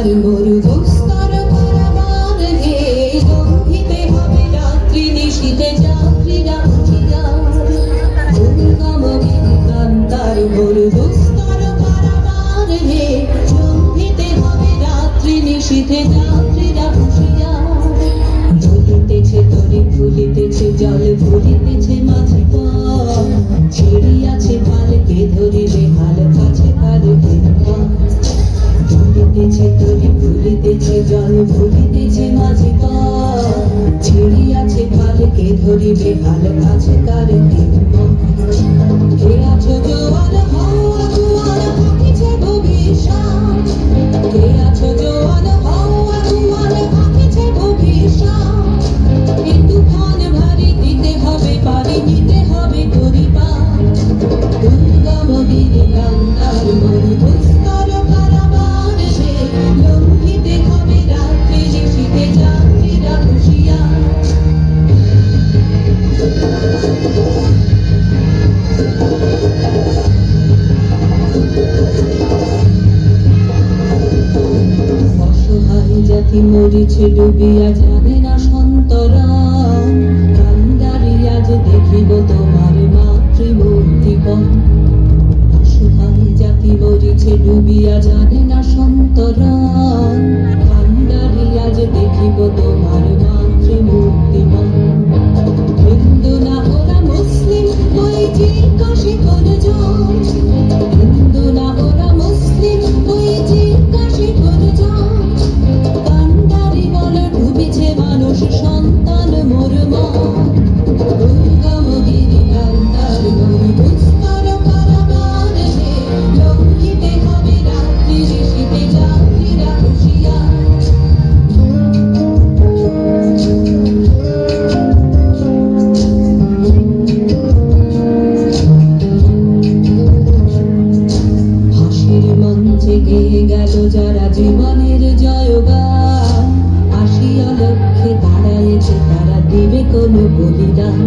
কান্তার মরু দুস্তর কারাবার হে, লঙ্ঘিতে হবে রাত্রি নিশীথে যাত্রীরা হুঁশিয়ার। দুর্গম গিরি কান্তার মরু দুস্তর কারাবার হে, লঙ্ঘিতে হবে রাত্রি নিশীথে যাত্রীরা হুঁশিয়ার। জ্বলিতেছে তরি ফুলিতেছে জল ফুলিতেছে মাঝে পথ, ছিড়িয়াছে পালকে ধরিলে হাল কাছে কালকে জ্বলিতেছে তরি ফুলিতেছে জল ফুলিতেছে মাঝে পথ, ছিড়িয়াছে পালকে ধরিলে হাল কাছে কালকে। কে আছো জোয়ার হও আগুয়ার পাখিছে ভবিষ্যৎ, কে আছো জোয়ার হও আগুয়ার পাখিছে ভবিষ্যৎ। এই তুফান ভারী দিতে হবে পারি নিতে হবে পরিবার। দুর্গম গিরি কান্তার মরু দুস্তর কারাবার হে, লঙ্ঘিতে হবে রাত্রি নিশীথে যাত্রীরা হুঁশিয়ার। অসহায় জাতি মরিছে ডুবিয়া জানে না সন্তরণ, কান্দারি আজ দেখিব তোমার মাতৃমূর্তিপণ। অসহায় জাতি মরিছে ডুবিয়া জানে না সন্তরণ, কান্দারি আজ দেখিব তোমার মাতৃমূর্তিপণ। হিন্দু না ওরা মুসলিম ওই জিজ্ঞাসে কোনজন, হিন্দু না ওরা মুসলিম ওই জিজ্ঞাসে কোনজন। কান্ডারি বলে ডুবিছে মানুষ সন্তান মোর মন। দুর্গম গিরি কান্তার মরু দুস্তর কারাবার হে, লঙ্ঘিতে হবে রাত্রি নিশীথে যাত্রীরা হুঁশিয়ার। হাসির মঞ্চে গেয়ে গেল যারা জীবনের জয়গান, আসিয়া লক্ষ্যে দাঁড়ায়েছে তারা দেবে কোনো বলিদান।